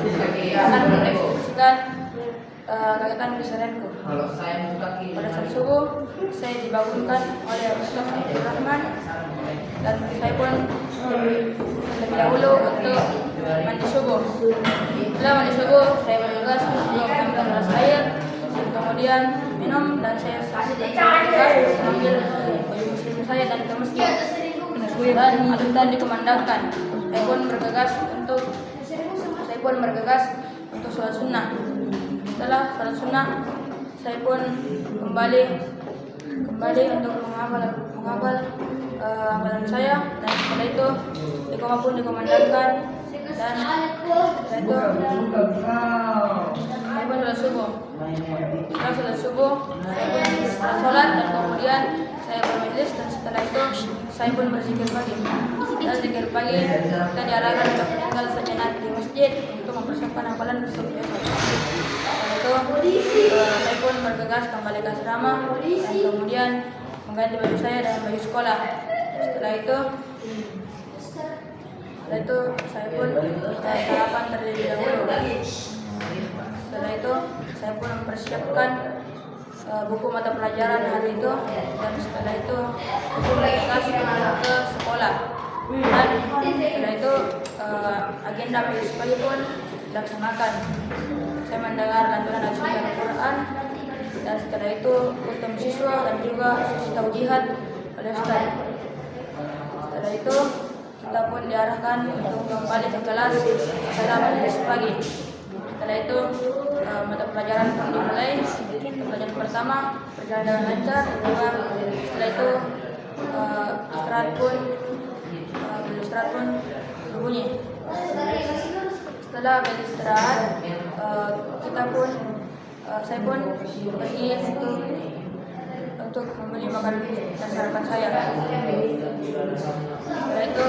akan mengekspresikan kegiatan keseharianku. Pada saat subuh, saya dibangunkan oleh Ustaz Abdul Rahman dan saya pun terlebih dahulu untuk mandi subuh. Setelah mandi subuh, saya bergegas untuk mengambil gelas air, dan kemudian minum, dan saya bergegas mengambil baju muslim saya dan ke masjid. Dan azan dikumandangkan. Saya pun bergegas untuk sholat sunnah. Setelah sholat sunnah, saya pun kembali untuk menghafal amalan saya, dan setelah itu iqamah pun dikumandangkan, dan setelah itu saya pun sholat subuh. Setelah sholat subuh, saya pun sholat, dan kemudian saya bermajelis, dan setelah itu saya pun berzikir pagi. Dan zikir pagi kita diarahkan untuk tinggal sejenak di masjid untuk mempersiapkan hafalan untuk besok. Setelah itu saya pun bergegas kembali ke asrama, dan kemudian mengganti baju saya dengan baju sekolah. Setelah itu saya pun sarapan terlebih dahulu. Setelah itu saya pun mempersiapkan buku mata pelajaran hari itu, dan setelah itu saya pun bergegas ke sekolah. Dan setelah itu agenda pagi pun dilaksanakan. Saya mendengar lantunan Al-Quran, dan setelah itu ketemu siswa dan juga sesi taujihat oleh Ustaz. Setelah itu kita pun diarahkan untuk kembali ke kelas setelah majelis pagi. Setelah itu mata pelajaran pun dimulai. Pelajaran pertama berjalan dengan lancar, juga setelah itu istirahat pun berbunyi. Setelah beristirahat, saya pun pergi untuk membeli makan dan sarapan saya. Setelah itu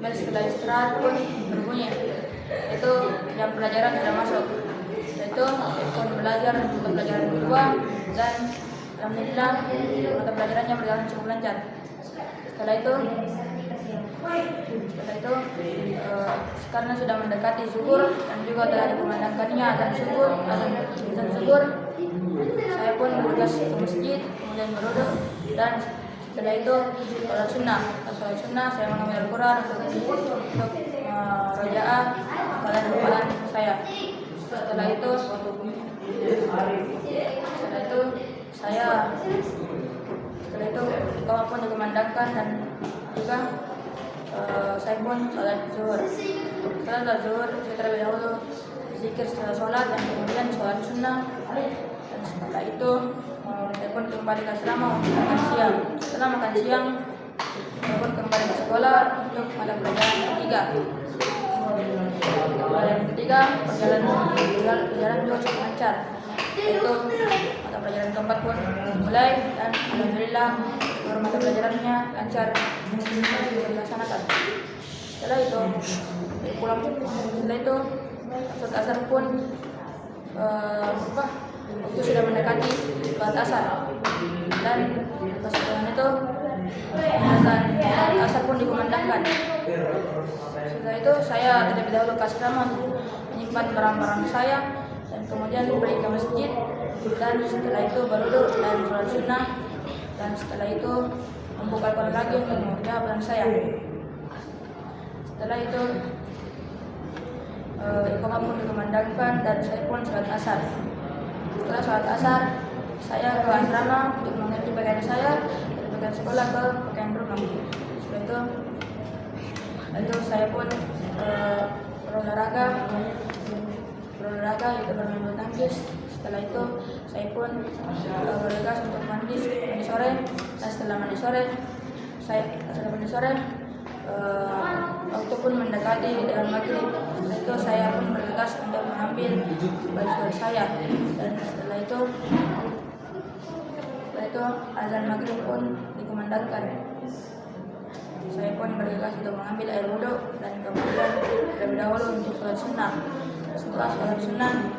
setelah istirahat pun berbunyi, itu jam pelajaran sudah masuk. Setelah itu saya pun belajar mata pelajaran kedua, dan alhamdulillah mata pelajarannya berjalan cukup lancar. Setelah itu karena sudah mendekati zuhur dan juga telah dikumandangkannya azan zuhur, saya pun bergegas ke masjid, kemudian berwudu, dan setelah itu sholat sunnah. Saya mengambil Al-Quran untuk rojaah hafalan saya. Setelah itu iqamah pun dikumandangkan, dan juga saya pun sholat zuhur. Setelah sholat zuhur, saya terlebih dahulu zikir setelah sholat, dan kemudian sholat sunnah, dan setelah itu saya pun kembali ke asrama untuk makan siang. Setelah makan siang, saya pun kembali ke sekolah untuk mata pelajaran ketiga. Pelajaran ketiga berjalan juga cukup lancar, yaitu mata pelajaran keempat pun dimulai, dan alhamdulillah seluruh mata pelajarannya lancar dilaksanakan. Setelah itu sholat asar pun waktu sudah mendekati sholat asar, dan pas dengan itu azan asar pun dikumandangkan. Setelah itu saya terlebih dahulu ke asrama untuk menyimpan barang-barang saya, dan kemudian pergi ke masjid, dan setelah itu berwudu dan sholat sunnah, dan setelah itu membuka Al-Quran lagi untuk membaca hafalan saya. Setelah itu iqamah pun dikumandangkan, dan saya pun sholat asar. Setelah sholat asar, saya ke asrama untuk mengganti pakaian saya dari pakaian sekolah ke pakaian rumah. Setelah itu saya pun berolahraga yaitu bermain bulu tangkis. Setelah itu saya pun bergegas untuk mandi sore, dan setelah mandi sore waktu pun mendekati dengan maghrib. Setelah itu saya pun bergegas untuk mengambil baju saya, dan setelah itu azan maghrib pun dikumandangkan. Saya pun bergegas untuk mengambil air wudhu, dan kemudian terlebih dahulu untuk sholat sunnah. Setelah sholat sunnah,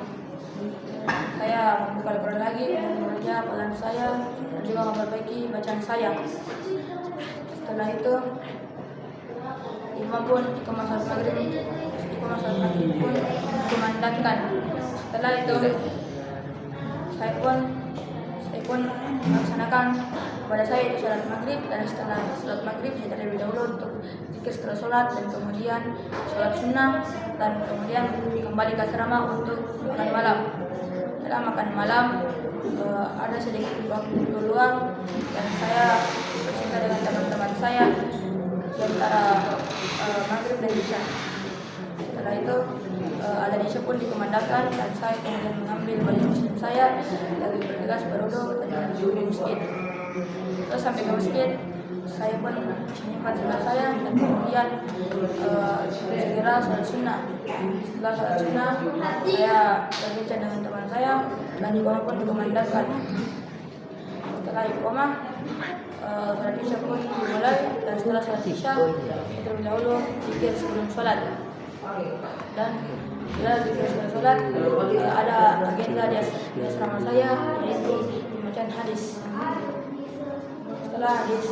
saya membuka Al-Quran lagi, membaca hafalan saya, dan juga memperbaiki bacaan saya. Setelah itu imam pun iqamah salat maghrib pun dijalankan. Setelah itu saya pun melaksanakan kepada saya itu sholat maghrib, dan setelah sholat maghrib saya terlebih dahulu untuk zikir setelah sholat, dan kemudian sholat sunnah, dan kemudian kembali ke asrama untuk makan malam. Setelah makan malam ada sedikit waktu luang dan saya bercerita dengan teman-teman saya di antara maghrib dan isya. Setelah itu azan isya pun dikumandangkan dan saya kemudian mengambil baju muslim saya lalu bergegas berwudu dan menuju di masjid. Terus sampai ke masjid saya pun menyimpan salat saya dan kemudian segera sholat sunnah. Setelah sholat sunnah saya berbincang dengan teman saya dan iqamah pun dikumandangkan. Setelah iqamah sholat isya pun dimulai, dan setelah sholat isya terlebih dahulu zikir sebelum sholat. Dan setelah zikir sebelum sholat ada agenda di asrama saya, yaitu pembacaan hadis. Setelah hadis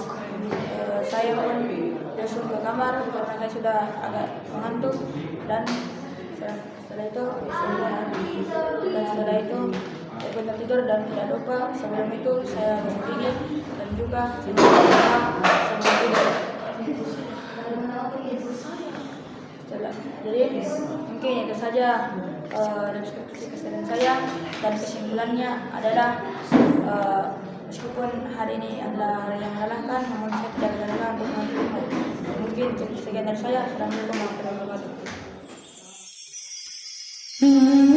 saya pun langsung ke kamar karena saya sudah agak mengantuk, dan setelah itu saya pun tertidur, dan tidak lupa sebelum itu saya minum dingin dan juga sebelum tidur. Jadi mungkin itu saja deskripsi keseharian saya, dan kesimpulannya adalah meskipun hari ini adalah hari yang melelahkan, namun saya tidak lelah untuk melakukannya. Mungkin sekian dari saya. Assalamualaikum warahmatullahi wabarakatuh.